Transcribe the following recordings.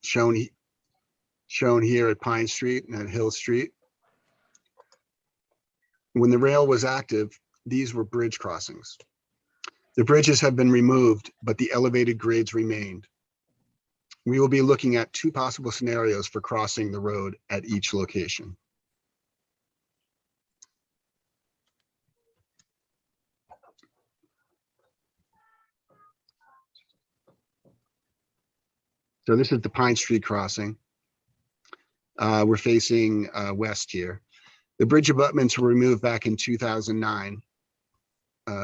shown shown here at Pine Street and at Hill Street. When the rail was active, these were bridge crossings. The bridges have been removed, but the elevated grades remained. We will be looking at two possible scenarios for crossing the road at each location. So this is the Pine Street crossing. We're facing west here. The bridge abutments were removed back in 2009.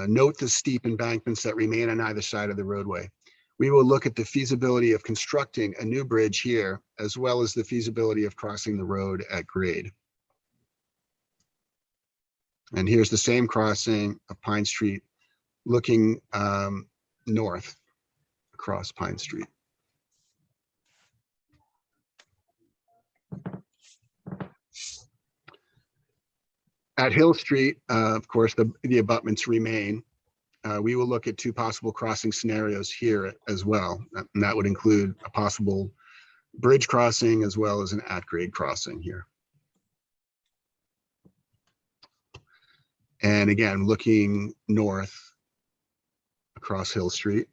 Note the steep embankments that remain on either side of the roadway. We will look at the feasibility of constructing a new bridge here, as well as the feasibility of crossing the road at grade. And here's the same crossing of Pine Street, looking north across Pine Street. At Hill Street, of course, the abutments remain. We will look at two possible crossing scenarios here as well. And that would include a possible bridge crossing as well as an at-grade crossing here. And again, looking north across Hill Street.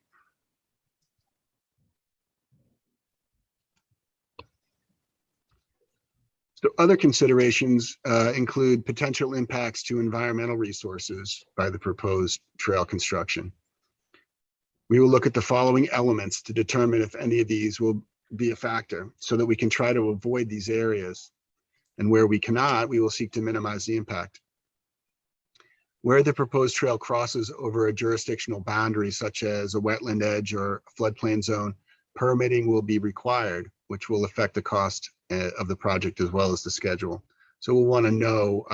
So other considerations include potential impacts to environmental resources by the proposed trail construction. We will look at the following elements to determine if any of these will be a factor so that we can try to avoid these areas. And where we cannot, we will seek to minimize the impact. Where the proposed trail crosses over a jurisdictional boundary, such as a wetland edge or a floodplain zone, permitting will be required, which will affect the cost of the project as well as the schedule. So we'll want to know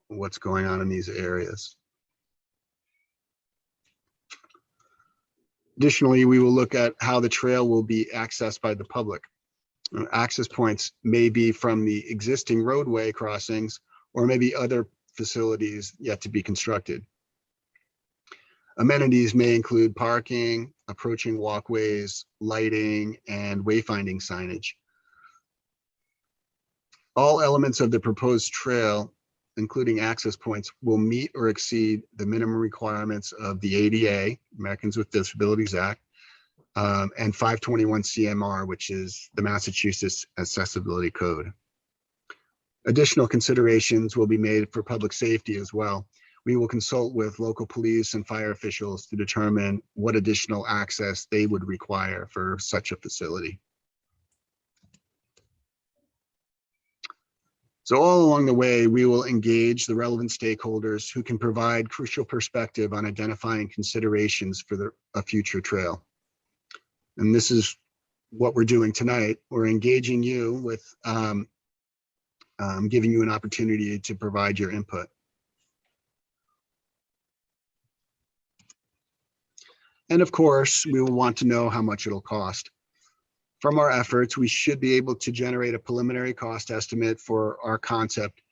what's going on in these areas. Additionally, we will look at how the trail will be accessed by the public. Access points may be from the existing roadway crossings or maybe other facilities yet to be constructed. Amenities may include parking, approaching walkways, lighting, and wayfinding signage. All elements of the proposed trail, including access points, will meet or exceed the minimum requirements of the ADA, Americans with Disabilities Act, and 521 CMR, which is the Massachusetts Accessibility Code. Additional considerations will be made for public safety as well. We will consult with local police and fire officials to determine what additional access they would require for such a facility. So all along the way, we will engage the relevant stakeholders who can provide crucial perspective on identifying considerations for a future trail. And this is what we're doing tonight. We're engaging you with giving you an opportunity to provide your input. And of course, we will want to know how much it'll cost. From our efforts, we should be able to generate a preliminary cost estimate for our concept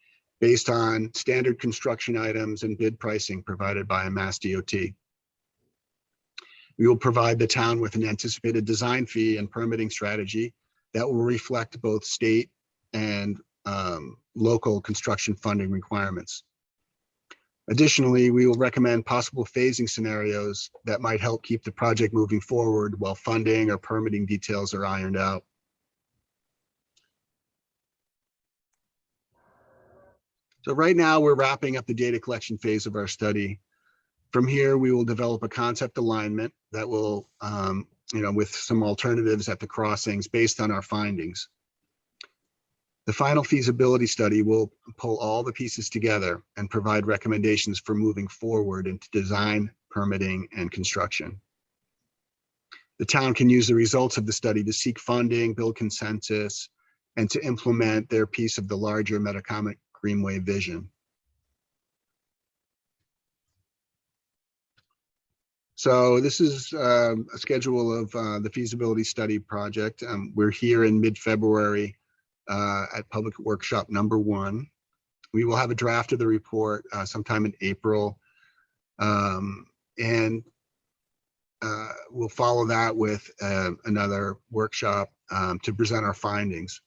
based on standard construction items and bid pricing provided by Mass DOT. We will provide the town with an anticipated design fee and permitting strategy that will reflect both state and local construction funding requirements. Additionally, we will recommend possible phasing scenarios that might help keep the project moving forward while funding or permitting details are ironed out. So right now we're wrapping up the data collection phase of our study. From here, we will develop a concept alignment that will, with some alternatives at the crossings based on our findings. The final feasibility study will pull all the pieces together and provide recommendations for moving forward into design, permitting, and construction. The town can use the results of the study to seek funding, build consensus, and to implement their piece of the larger Metacomet Greenway vision. So this is a schedule of the feasibility study project. We're here in mid-February at Public Workshop number 1. We will have a draft of the report sometime in April. And we'll follow that with another workshop to present our findings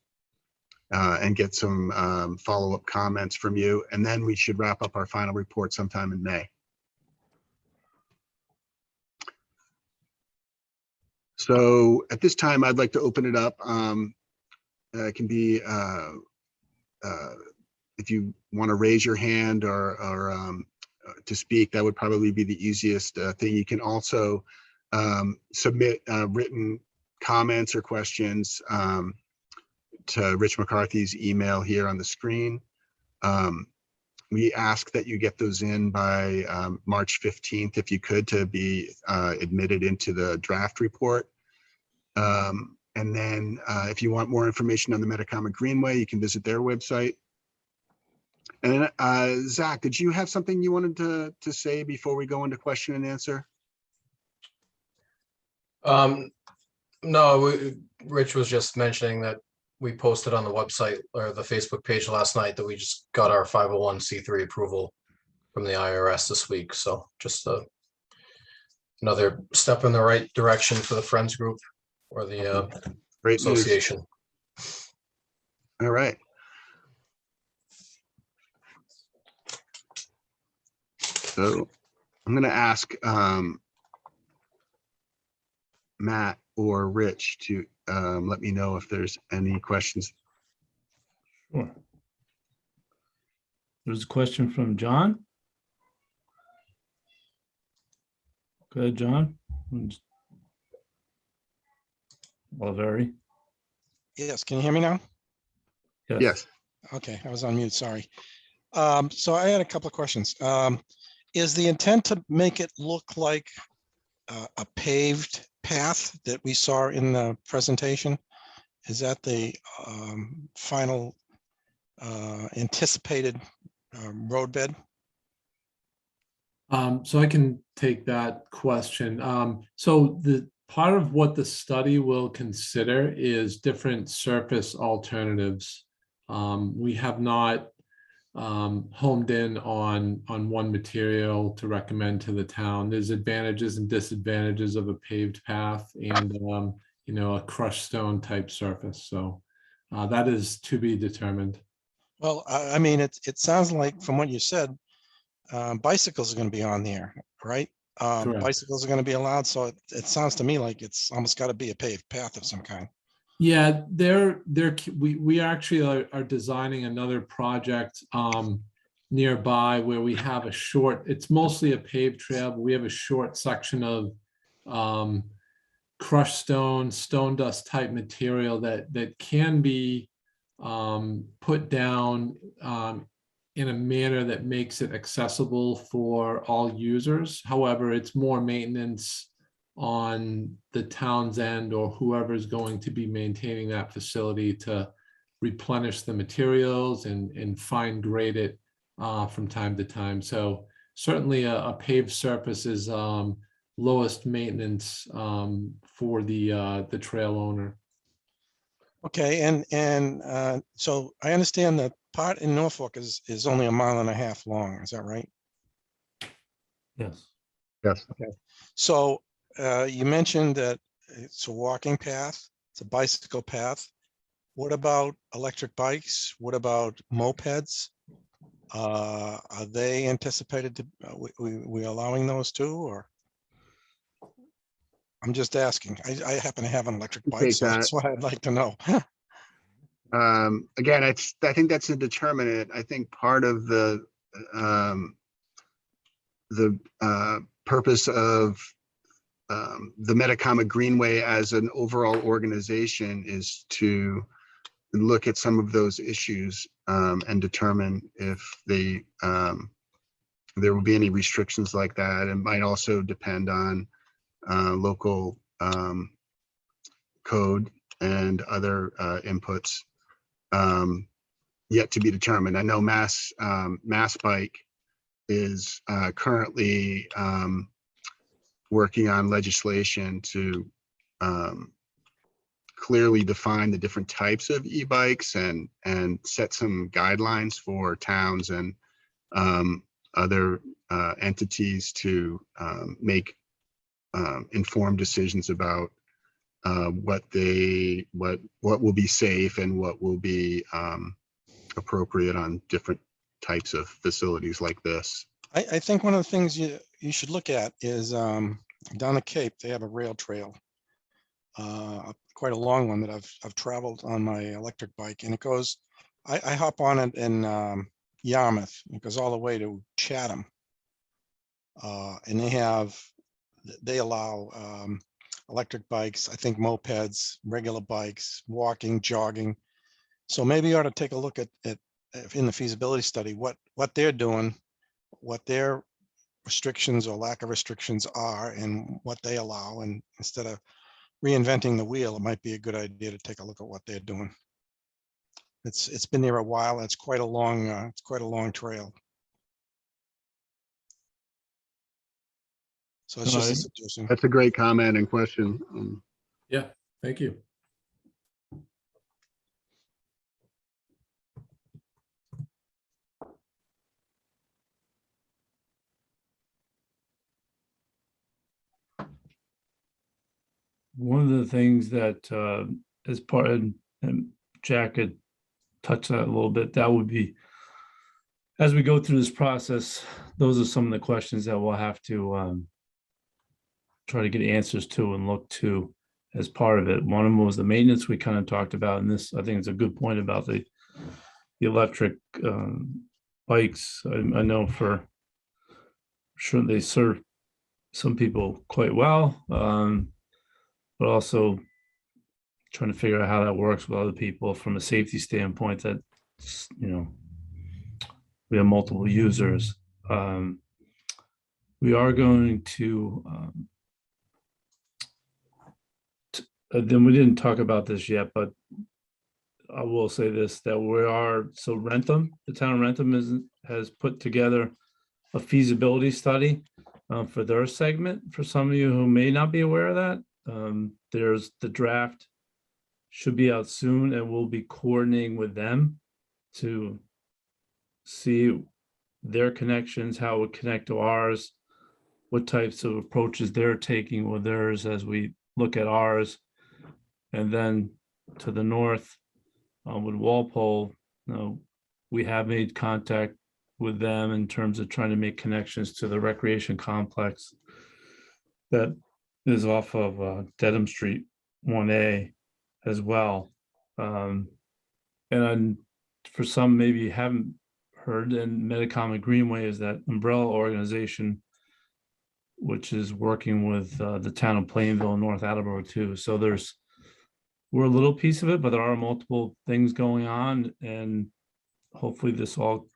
and get some follow-up comments from you. And then we should wrap up our final report sometime in May. So at this time, I'd like to open it up. It can be if you want to raise your hand or to speak, that would probably be the easiest thing. You can also submit written comments or questions to Rich McCarthy's email here on the screen. We ask that you get those in by March 15th, if you could, to be admitted into the draft report. And then if you want more information on the Metacomet Greenway, you can visit their website. And then, Zach, did you have something you wanted to say before we go into question and answer? No, Rich was just mentioning that we posted on the website or the Facebook page last night that we just got our 501c3 approval from the IRS this week. So just another step in the right direction for the Friends group or the Great association. News. All right. So I'm going to ask Matt or Rich to let me know if there's any questions. Sure. There's a question from John. Go ahead, John. Well, very. Yes, can you hear me now? Yes. Okay, I was on mute, sorry. So I had a couple of questions. Is the intent to make it look like a paved path that we saw in the presentation? Is that the final anticipated roadbed? So I can take that question. So the part of what the study will consider is different surface alternatives. We have not homed in on one material to recommend to the town. There's advantages and disadvantages of a paved path and you know, a crushed stone type surface. So that is to be determined. Well, I mean, it sounds like from what you said, bicycles are going to be on there, right? Bicycles are going to be allowed. So it sounds to me like it's almost got to be a paved path of some kind. Yeah, we actually are designing another project nearby where we have a short, it's mostly a paved trail, but we have a short section of crushed stone dust type material that can be put down in a manner that makes it accessible for all users. However, it's more maintenance on the town's end or whoever's going to be maintaining that facility to replenish the materials and fine grade it from time to time. So certainly a paved surface is lowest maintenance for the trail owner. Okay, and so I understand that part in Norfolk is only 1.5 miles long. Is that right? Yes. Yes. Okay. So you mentioned that it's a walking path, it's a bicycle path. What about electric bikes? What about mopeds? Are they anticipated to, we allowing those too, or? I'm just asking. I happen to have an electric bike, so that's why I'd like to know. Again, I think that's a determinant. I think part of the purpose of the Metacomet Greenway as an overall organization is to look at some of those issues and determine if there will be any restrictions like that. It might also depend on local code and other inputs yet to be determined. I know Mass Bike is currently working on legislation to clearly define the different types of e-bikes and set some guidelines for towns and other entities to make informed decisions about what will be safe and what will be appropriate on different types of facilities like this. I think one of the things you should look at is down the Cape, they have a rail trail. Quite a long one that I've traveled on my electric bike, and it goes, I hop on it in Yarmouth. It goes all the way to Chatham. And they allow electric bikes, I think mopeds, regular bikes, walking, jogging. So maybe you ought to take a look at in the feasibility study, what they're doing, what their restrictions or lack of restrictions are, and what they allow. And instead of reinventing the wheel, it might be a good idea to take a look at what they're doing. It's been there a while. It's quite a long trail. So it's just a suggestion. That's a great comment and question. Yeah, thank you. One of the things that as part of, and Jack had touched on it a little bit, that would be, as we go through this process, those are some of the questions that we'll have to try to get answers to and look to as part of it. One of them was the maintenance we kind of talked about, and this, I think, is a good point about the electric bikes. I know for sure they serve some people quite well, but also trying to figure out how that works with other people from a safety standpoint, that, you know, we have multiple users. We are going to, then we didn't talk about this yet, but I will say this, that so Rentham, the town of Rentham has put together a feasibility study for their segment. For some of you who may not be aware of that, there's the draft should be out soon, and we'll be coordinating with them to see their connections, how it would connect to ours, what types of approaches they're taking with theirs as we look at ours. And then to the north with Walpole, we have made contact with them in terms of trying to make connections to the recreation complex that is off of Dedham Street 1A as well. And for some maybe you haven't heard, and Metacomet Greenway is that umbrella organization which is working with the town of Plainville and North Attleboro too. So we're a little piece of it, but there are multiple things going on, and hopefully this all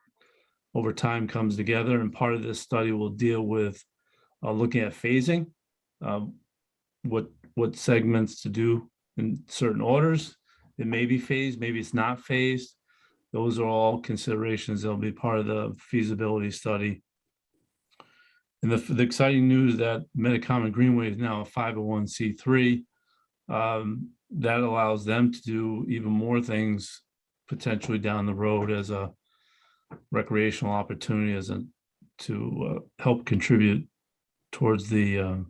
over time comes together. And part of this study will deal with looking at phasing, what segments to do in certain orders. It may be phased, maybe it's not phased. Those are all considerations that'll be part of the feasibility study. And the exciting news that Metacomet Greenway is now a 501c3. That allows them to do even more things potentially down the road as a recreational opportunity, to help contribute towards the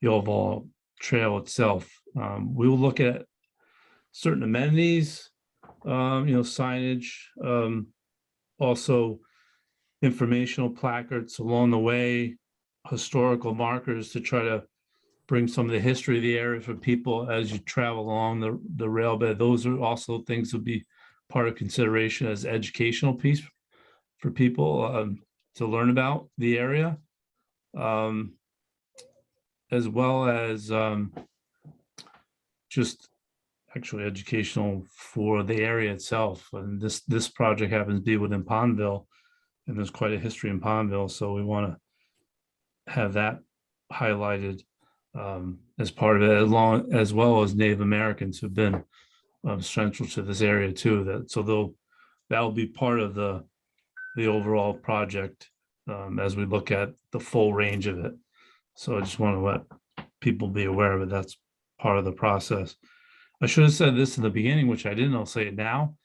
overall trail itself. We will look at certain amenities, signage, also informational placards along the way, historical markers to try to bring some of the history of the area for people as you travel along the rail bed. Those are also things that would be part of consideration as educational piece for people to learn about the area, as well as just actually educational for the area itself. And this project happens to be within Pondville, and there's quite a history in Pondville, so we want to have that highlighted as part of it, as well as Native Americans who've been central to this area too. That'll be part of the overall project as we look at the full range of it. So I just want to let people be aware of it. That's part of the process. I should have said this in the beginning, which I didn't. I'll say it now.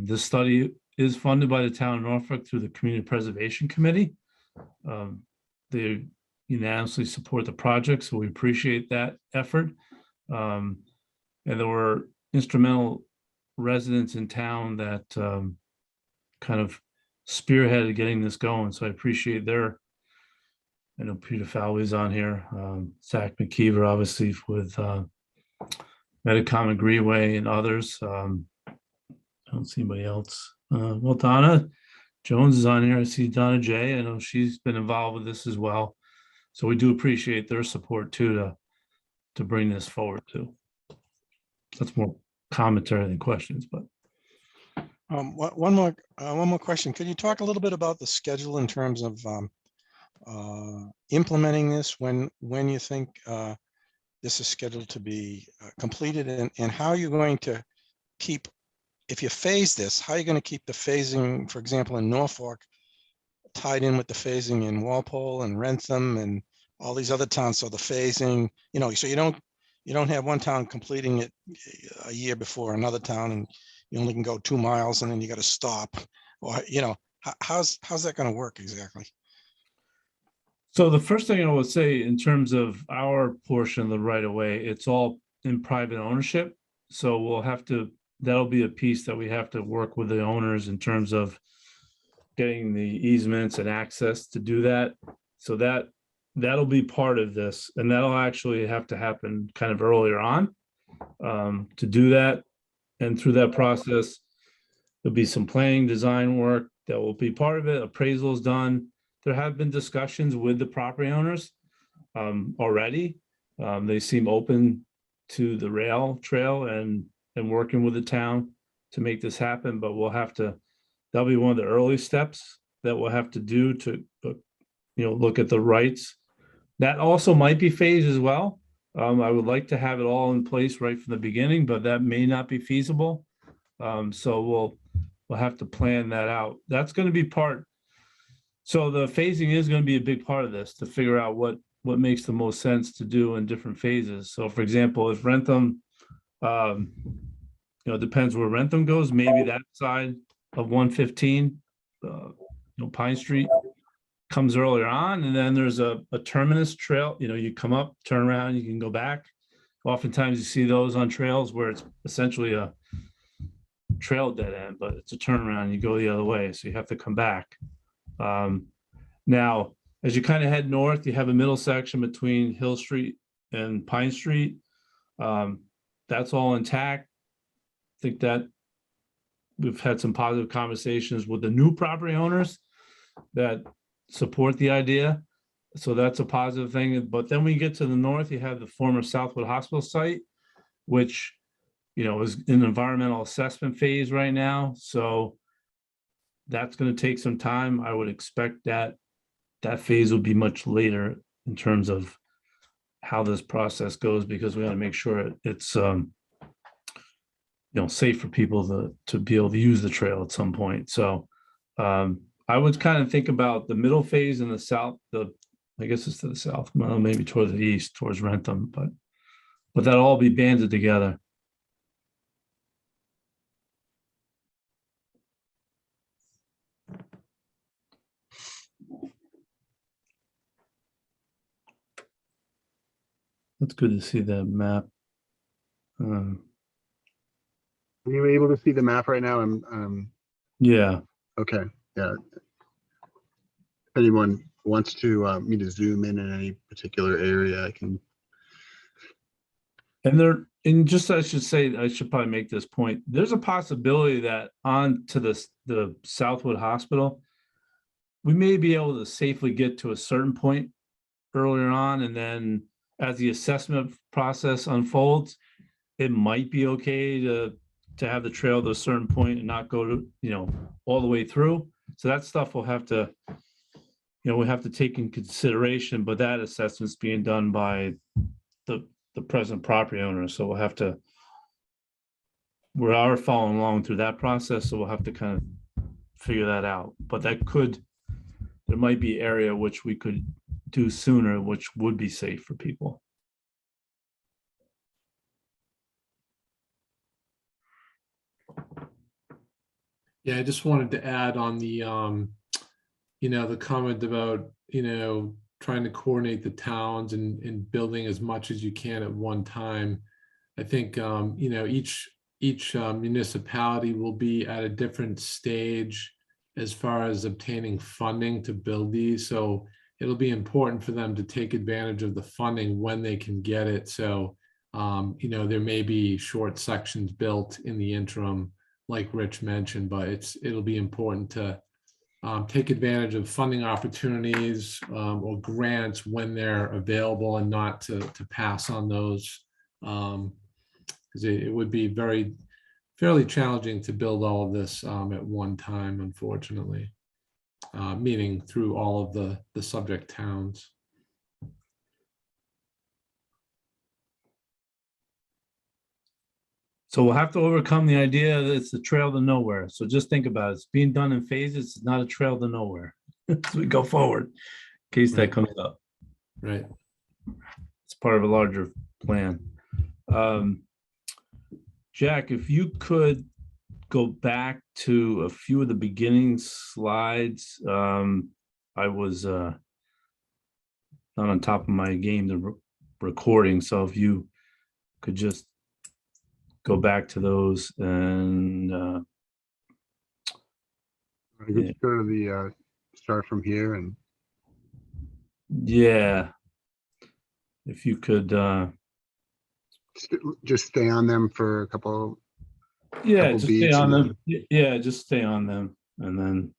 This study is funded by the town of Norfolk through the Community Preservation Committee. unanimously support the project, so we appreciate that effort. And there were instrumental residents in town that kind of spearheaded getting this going, so I appreciate their. I know Peter Fowley's on here, Zach McKeever, obviously with Metacomet, Greenway, and others. I don't see anybody else. Well, Donna Jones is on here. I see Donna J. I know she's been involved with this as well. So we do appreciate their support too to bring this forward too. That's more commentary than questions, but. One more question. Could you talk a little bit about the schedule in terms of implementing this, when you think this is scheduled to be completed, and how you're going to keep, if you phase this, how you're going to keep the phasing, for example, in Norfolk, tied in with the phasing in Walpole and Rentham and all these other towns. So the phasing, so you don't have one town completing it a year before another town, and you only can go 2 miles and then you got to stop, or how's that going to work exactly? So the first thing I would say in terms of our portion of the right of way, it's all in private ownership. So we'll have to, that'll be a piece that we have to work with the owners in terms of getting the easements and access to do that. So that'll be part of this, and that'll actually have to happen kind of earlier on to do that. And through that process, there'll be some planning design work that will be part of it. Appraisals done. There have been discussions with the property owners already. They seem open to the rail trail and working with the town to make this happen, but we'll have to, that'll be one of the early steps that we'll have to do to, look at the rights. That also might be phased as well. I would like to have it all in place right from the beginning, but that may not be feasible. So we'll have to plan that out. That's going to be part. So the phasing is going to be a big part of this, to figure out what makes the most sense to do in different phases. So for example, if Rentham, it depends where Rentham goes, maybe that side of 115, Pine Street comes earlier on, and then there's a terminus trail. You come up, turn around, you can go back. Oftentimes you see those on trails where it's essentially a trail dead end, but it's a turnaround, you go the other way, so you have to come back. Now, as you kind of head north, you have a middle section between Hill Street and Pine Street. That's all intact. I think that we've had some positive conversations with the new property owners that support the idea. So that's a positive thing. But then when you get to the north, you have the former Southwood Hospital site, which, is in environmental assessment phase right now. So that's going to take some time. I would expect that phase will be much later in terms of how this process goes, because we want to make sure it's safe for people to be able to use the trail at some point. So I would kind of think about the middle phase in the south, I guess it's to the south, well, maybe towards the east, towards Rentham, but that'll all be banded together. That's good to see that map. Are you able to see the map right now? Yeah. Okay. Yeah. If anyone wants to me to zoom in any particular area, I can. And just I should probably make this point. There's a possibility that on to the Southwood Hospital, we may be able to safely get to a certain point earlier on, and then as the assessment process unfolds, it might be okay to have the trail to a certain point and not go to, all the way through. So that stuff we'll have to, we have to take in consideration, but that assessment's being done by the present property owner. So we are following along through that process. So we'll have to kind of figure that out, but there might be area which we could do sooner, which would be safe for people. Yeah, I just wanted to add on the, the comment about, trying to coordinate the towns and building as much as you can at one time. I think, you know, each municipality will be at a different stage as far as obtaining funding to build these. So it'll be important for them to take advantage of the funding when they can get it. So, you know, there may be short sections built in the interim, like Rich mentioned, but it'll be important to take advantage of funding opportunities or grants when they're available, and not to pass on those. Because it would be fairly challenging to build all of this at one time, unfortunately, meaning through all of the subject towns. So we'll have to overcome the idea that it's the trail to nowhere. So just think about it. It's being done in phases. It's not a trail to nowhere as we go forward, in case that Right. comes up. Right. It's part of a larger plan. Jack, if you could go back to a few of the beginning slides. I was not on top of my game, the recording. So if you could just go back to those and Just go to the start from here and yeah, if you could just stay on them for a couple. yeah, Couple just stay beats on and them. Yeah, just stay on them and then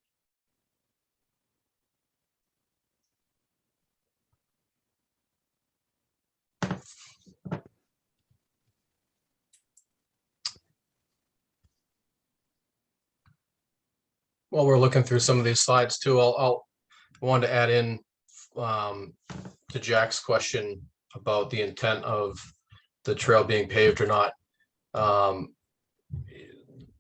While we're looking through some of these slides too, I wanted to add in to Jack's question about the intent of the trail being paved or not.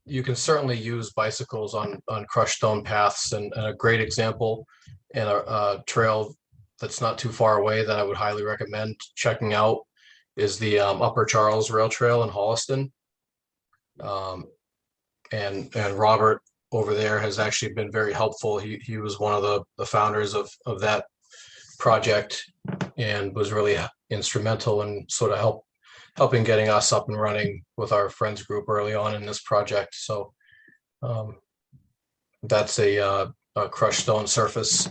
You can certainly use bicycles on crushed stone paths, and a great example and a trail that's not too far away that I would highly recommend checking out is the Upper Charles Rail Trail in Holliston. And Robert over there has actually been very helpful. He was one of the founders of that project and was really instrumental in sort of helping getting us up and running with our friends group early on in this project. So that's a crushed stone surface.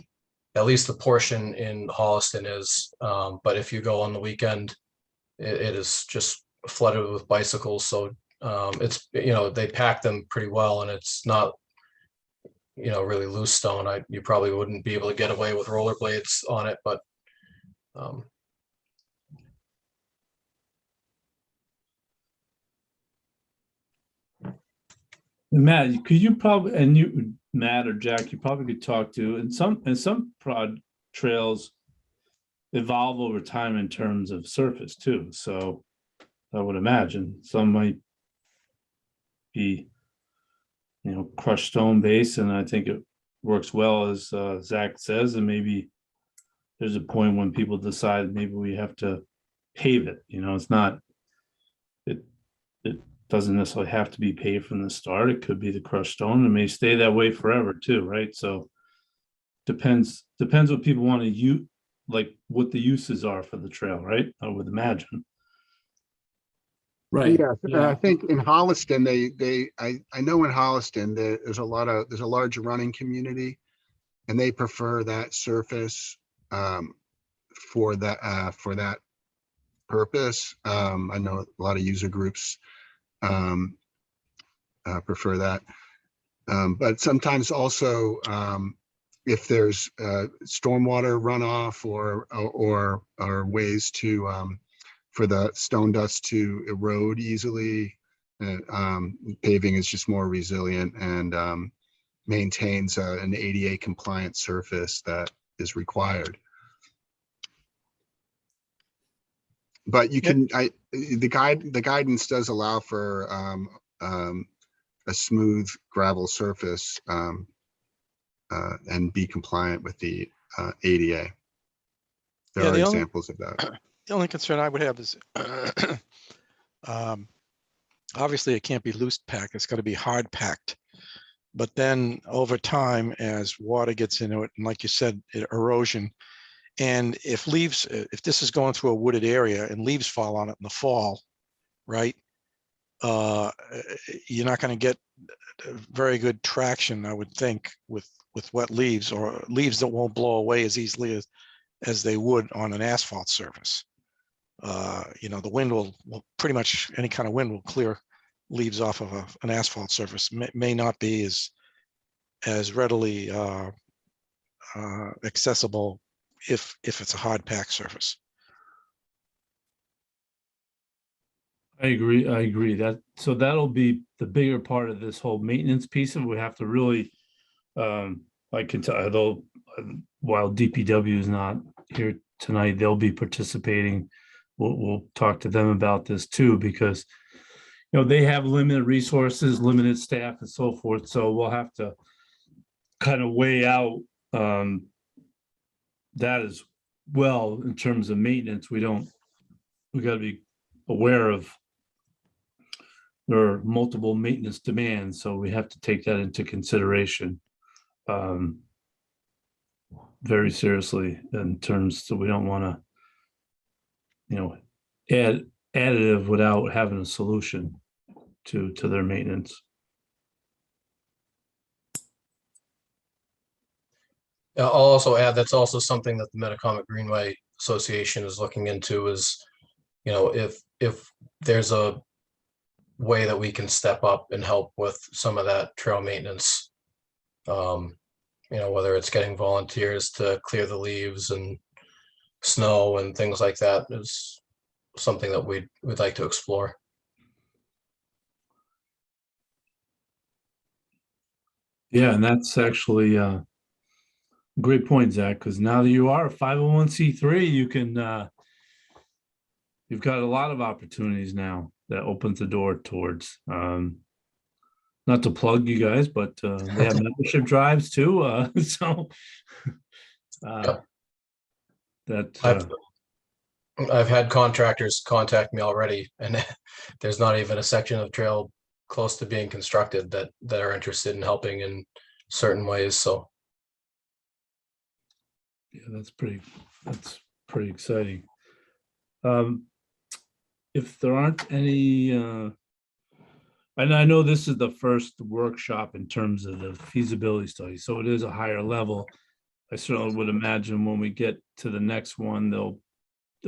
At least the portion in Holliston is, but if you go on the weekend, it is just flooded with bicycles. So it's, you know, they pack them pretty well, and it's not, you know, really loose stone. You probably wouldn't be able to get away with rollerblades on it, but Matt, could you probably, and you, Matt or Jack, you probably could talk to, and some prod trails evolve over time in terms of surface too. So I would imagine some might be, you know, crushed stone base, and I think it works well as Zach says, and maybe there's a point when people decide maybe we have to pave it. You know, it's not, it doesn't necessarily have to be paved from the start. It could be the crushed stone. It may stay that way forever too, right? So depends what people want to use, like what the uses are for the trail, right? I would imagine. Right. Yeah, I think in Holliston, I know in Holliston there's a large running community, and they prefer that surface for that purpose. I know a lot of user groups prefer that, but sometimes also if there's stormwater runoff or ways to for the stone dust to erode easily, paving is just more resilient and maintains an ADA compliant surface that is required. But you can, the guidance does allow for a smooth gravel surface and be compliant with the ADA. There are examples of that. The only concern I would have is obviously it can't be loose packed. It's got to be hard packed. But then over time, as water gets into it, and like you said, erosion, And if leaves, if this is going through a wooded area and leaves fall on it in the fall, right? You're not going to get very good traction, I would think, with wet leaves, or leaves that won't blow away as easily as they would on an asphalt surface. You know, the wind will pretty much, any kind of wind will clear leaves off of an asphalt surface. May not be as readily accessible if it's a hard packed surface. I agree that, so that'll be the bigger part of this whole maintenance piece, and we have to really, I can tell, although while DPW is not here tonight, they'll be participating. We'll talk to them about this too, because, you know, they have limited resources, limited staff and so forth. So we'll have to kind of weigh out that as well in terms of maintenance. We got to be aware of there are multiple maintenance demands, so we have to take that into consideration very seriously in terms, so we don't want to, you know, add additive without having a solution to their maintenance. I'll also add, that's also something that the Metacomet Greenway Association is looking into, is, you know, if there's a way that we can step up and help with some of that trail maintenance, you know, whether it's getting volunteers to clear the leaves and snow and things like that, is something that we'd like to explore. Yeah, and that's actually a great point, Zach, because now that you are a 501c3, you can you've got a lot of opportunities now that opens the door towards, not to plug you guys, but they have membership drives too. So Yep. that I've had contractors contact me already, and there's not even a section of trail close to being constructed that are interested in helping in certain ways. So yeah, that's pretty exciting. If there aren't any, and I know this is the first workshop in terms of the feasibility study, so it is a higher level. I certainly would imagine when we get to the next one, there'll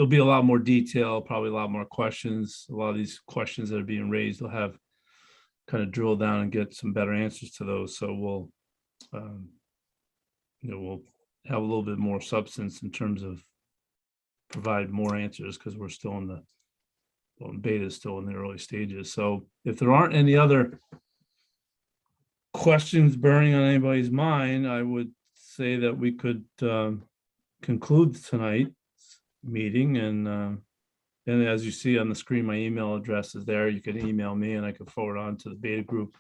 be a lot more detail, probably a lot more questions. A lot of these questions that are being raised, they'll have kind of drill down and get some better answers to those. So we'll, you know, we'll have a little bit more substance in terms of provide more answers, because we're still in the, well, beta is still in the early stages. So if there aren't any other questions burning on anybody's mind, I would say that we could conclude tonight's meeting. And as you see on the screen, my email address is there. You can email me and I can forward on to the beta group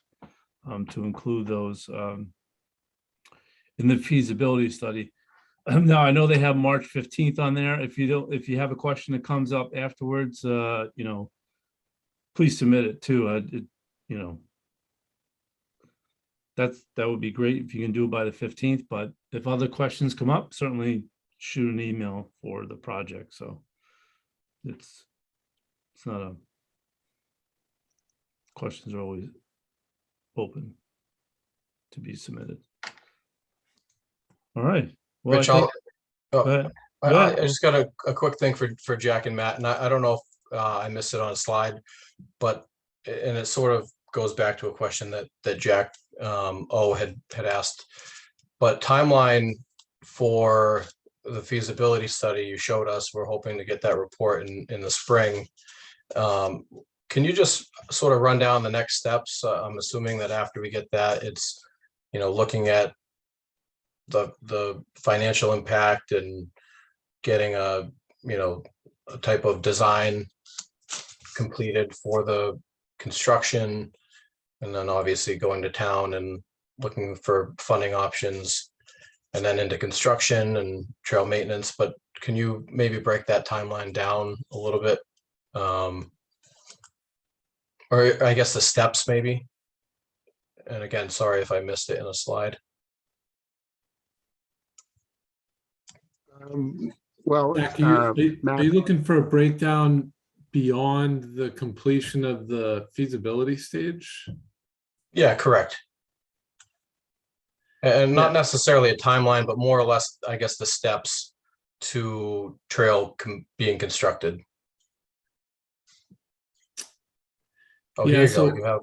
to include those in the feasibility study. Now I know they have March 15th on there. If you have a question that comes up afterwards, you know, please submit it too. You know, that would be great if you can do it by the 15th. But if other questions come up, certainly shoot an email for the project. So it's not a, questions are always open to be submitted. All right. Well, Rich, I think, oh, go ahead. I just got a quick thing for Jack and Matt, and I don't know if I missed it on a slide, but, and it sort of goes back to a question that Jack had asked, but timeline for the feasibility study you showed us, we're hoping to get that report in the spring. Can you just sort of run down the next steps? I'm assuming that after we get that, it's, you know, looking at the financial impact and getting a, you know, a type of design completed for the construction, and then obviously going to town and looking for funding options, and then into construction and trail maintenance. But can you maybe break that timeline down a little bit? Or I guess the steps maybe. And again, sorry if I missed it in a slide. Well, Zach, are Matt, you looking for a breakdown beyond the completion of the feasibility stage? Yeah, correct. And not Yeah. necessarily a timeline, but more or less, I guess, the steps to being constructed. Oh, Yeah, here you go. so- You have.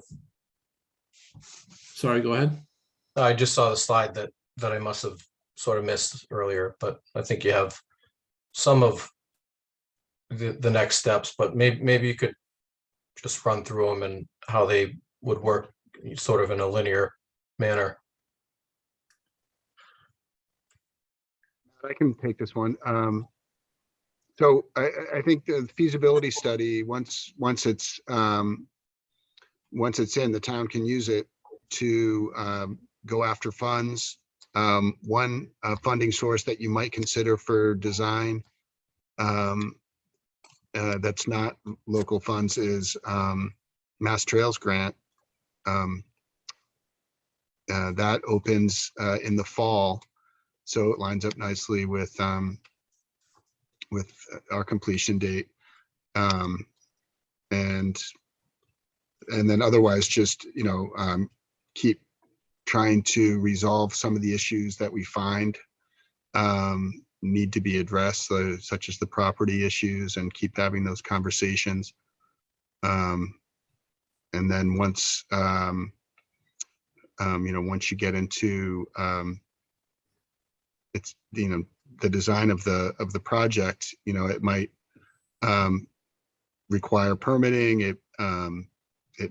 Sorry, go ahead. I just saw the slide that I must have sort of missed earlier, but I think you have some of the next steps, but maybe you could just run through them and how they would work sort of in a linear manner. I can take this one. So I think the feasibility study, once it's in, the town can use it to go after funds. One funding source that you might consider for design that's not local funds is Mass Trails Grant. That opens in the fall, so it lines up nicely with our completion date. And then otherwise just, keep trying to resolve some of the issues that we find need to be addressed, such as the property issues, and keep having those conversations. And then once, once you get into it's, the design of the project, it might require permitting. It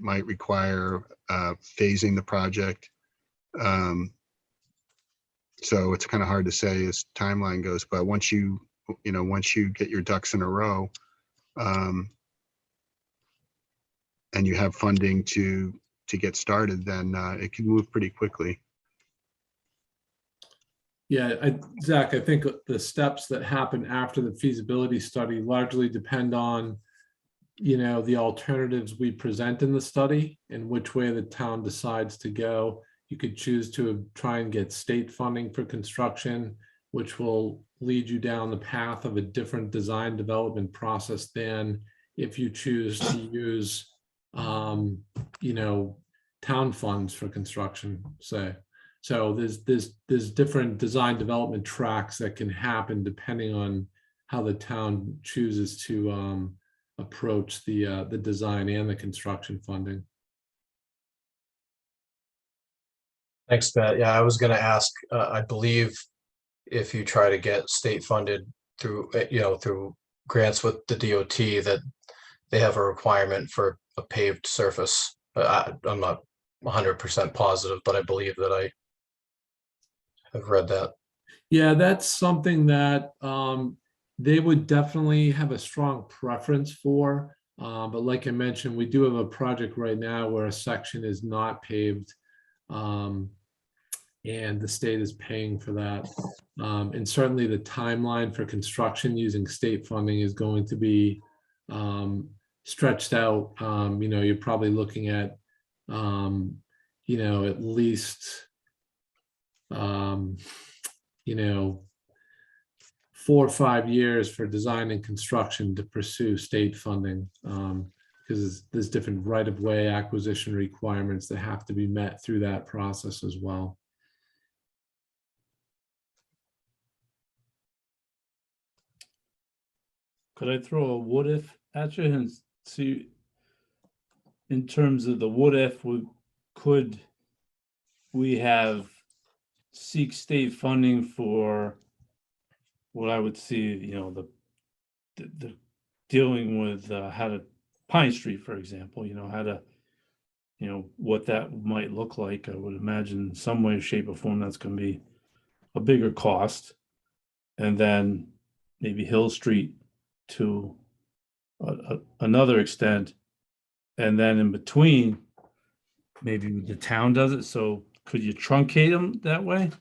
might require phasing the project. So it's kind of hard to say as timeline goes, but once you get your ducks in a row, and you have funding to get started, then it can move pretty quickly. Yeah, Zach, I think the steps that happen after the feasibility study largely depend on, the alternatives we present in the study and which way the town decides to go. You could choose to try and get state funding for construction, which will lead you down the path of a different design development process than if you choose to use, town funds for construction, say. So there's different design development tracks that can happen depending on how the town chooses to approach the design and the construction funding. Thanks, Matt. Yeah, I was going to ask, I believe if you try to get state funded through, through grants with the DOT, that they have a requirement for a paved surface. I'm not 100% positive, but I believe that I have read that. Yeah, that's something that they would definitely have a strong preference for. But like I mentioned, we do have a project right now where a section is not paved. And the state is paying for that. And certainly the timeline for construction using state funding is going to be stretched out. You're probably looking at, at least, 4 or 5 years for design and construction to pursue state funding. Because there's different right-of-way acquisition requirements that have to be met through that process as well. Could I throw a what if at you and see, in terms of the what if, could we have seek state funding for what I would see, the dealing with how to Pine Street, for example, how to, what that might look like. I would imagine in some way, shape, or form that's going to be a bigger cost. And then maybe Hill Street to another extent, and then in between, maybe the town does it. So could you truncate them that way?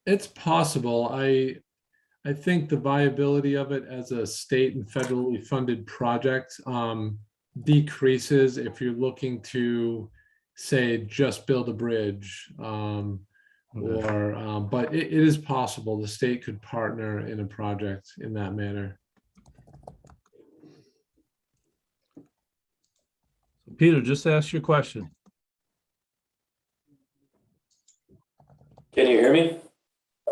It's possible. I think the viability of it as a state and federally funded project decreases if you're looking to, say, just build a bridge, Okay. or, but it is possible the state could partner in a project in that manner. Peter, just ask your question. Can you hear me?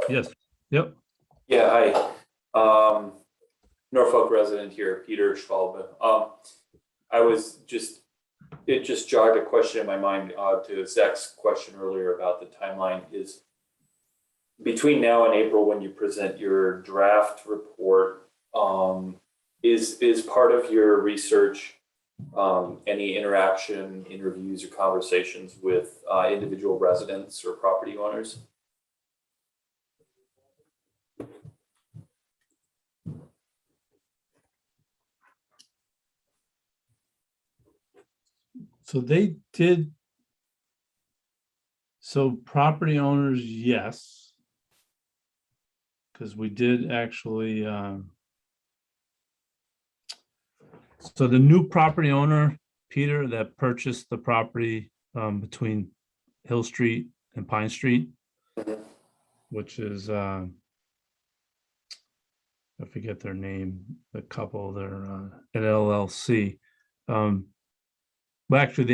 Yes, yep. Yeah, hi. Norfolk resident here, Peter Schwalbe. It just jogged a question in my mind to Zach's question earlier about the timeline is between now and April when you present your draft report, is part of your research any interaction, interviews, or conversations with individual residents or property owners? So they did. So property owners, yes. Because we did actually, so the new property owner, Peter, that purchased the property between Hill Street and Pine Street, which is, I forget their name, the couple, they're an LLC. Well, actually,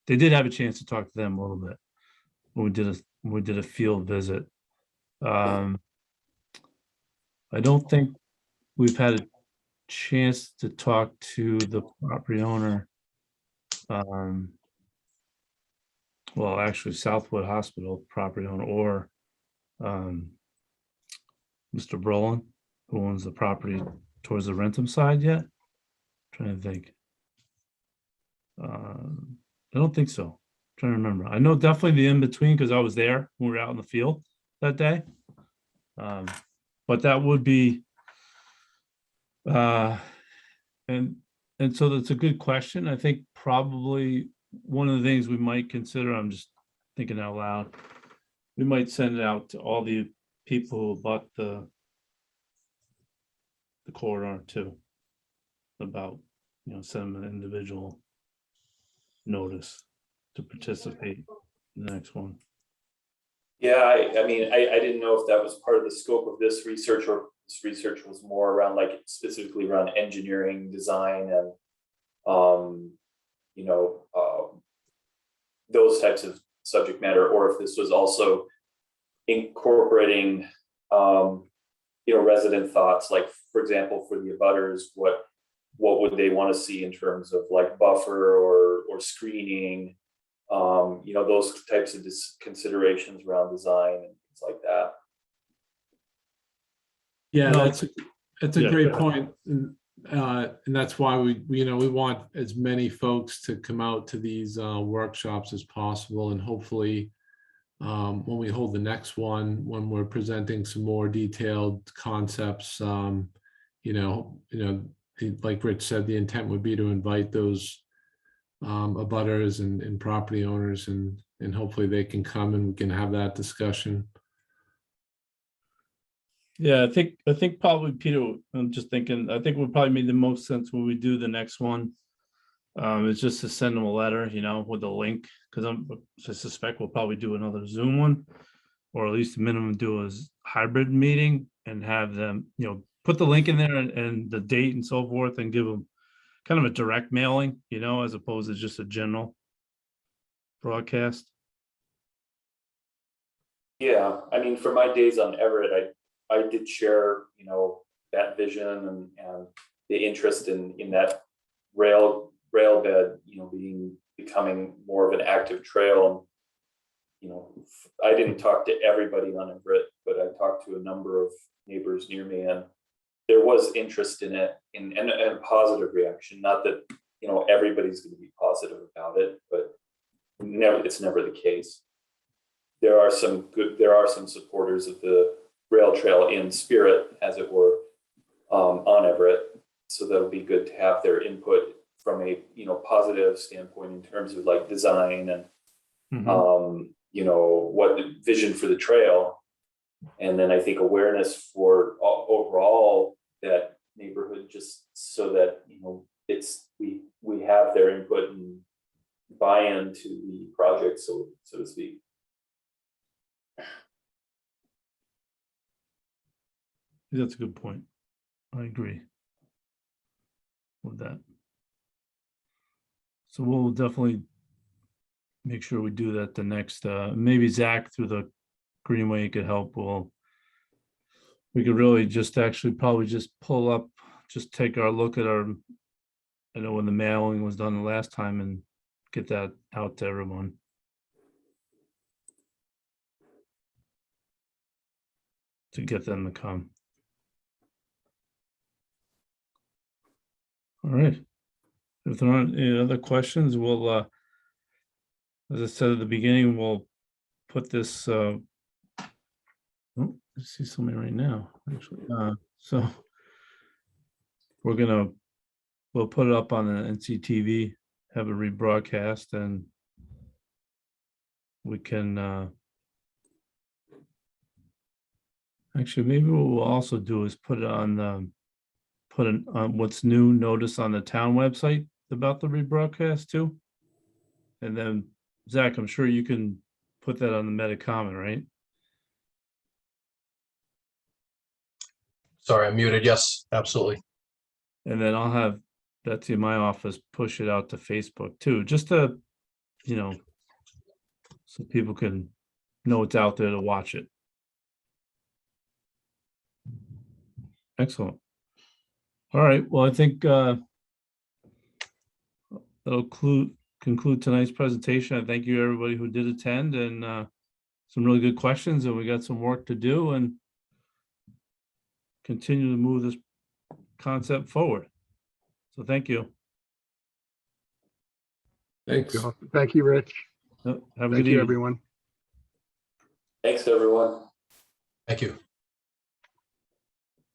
they did have a chance to talk to them a little bit when we did a field visit. I don't think we've had a chance to talk to the property owner. Well, actually, Southwood Hospital property owner or Mr. Brolin, who owns the property towards the Rentham side yet? Trying to think. I don't think so. Trying to remember. I know definitely the in-between because I was there when we were out in the field that day. But that would be and so that's a good question. I think probably one of the things we might consider, I'm just thinking out loud, we might send it out to all the people who bought the corridor too, about, send them an individual notice to participate in the next one. Yeah, I mean, I didn't know if that was part of the scope of this research or this research was more around like specifically around engineering, design, and those types of subject matter, or if this was also incorporating resident thoughts, like for example, for the abutters, what would they want to see in terms of like buffer or screening, those types of considerations around design and things like that. Yeah, No, that's a yeah, great go point. And that's why we want as many folks to come out to these workshops as possible, and hopefully when we hold the next one, when we're presenting some more detailed concepts, like Rich said, the intent would be to invite those abutters and property owners, and hopefully they can come and we can have that discussion. Yeah, I think probably, Peter, I'm just thinking, I think would probably make the most sense when we do the next one. It's just to send them a letter, with a link, because I suspect we'll probably do another Zoom one, or at least the minimum do a hybrid meeting and have them, put the link in there and the date and so forth, and give them kind of a direct mailing, as opposed to just a general broadcast. Yeah, I mean, for my days on Everett, I did share, that vision and the interest in that rail bed, becoming more of an active trail. And, I didn't talk to everybody on Everett, but I talked to a number of neighbors near me, and there was interest in it and a positive reaction. Not that, everybody's going to be positive about it, but it's never the case. There are some supporters of the rail trail in spirit, as it were, on Everett. So that'll be good to have their input from a positive standpoint in terms of like design and what the vision for the trail, and then I think awareness for overall that neighborhood, just so that we have their input and buy-in to the project, so to speak. That's a good point. I agree with that. So we'll definitely make sure we do that the next, maybe Zach through the Greenway could help. We could really just actually probably just pull up, just take our look at our, I know when the mailing was done the last time and get that out to everyone. To get them to come. All right. If there aren't any other questions, we'll, as I said at the beginning, we'll put this, oh, I see somebody right now, actually. So we'll put it up on the NCTV, have a rebroadcast, and we can, actually, maybe what we'll also do is put it on, put an, what's new notice on the town website about the rebroadcast too. And then Zach, I'm sure you can put that on the Metacomet, right? Sorry, I'm muted. Yes, absolutely. And then I'll have Betsy in my office push it out to Facebook too, just to, you know, so people can know it's out there to watch it. Excellent. All right, well, I think that'll conclude tonight's presentation. I thank you, everybody who did attend, and some really good questions, and we got some work to do and continue to move this concept forward. So thank you. Thanks. Thank you, Rich. Have a good Thank you, evening. everyone. Thanks, everyone. Thank you.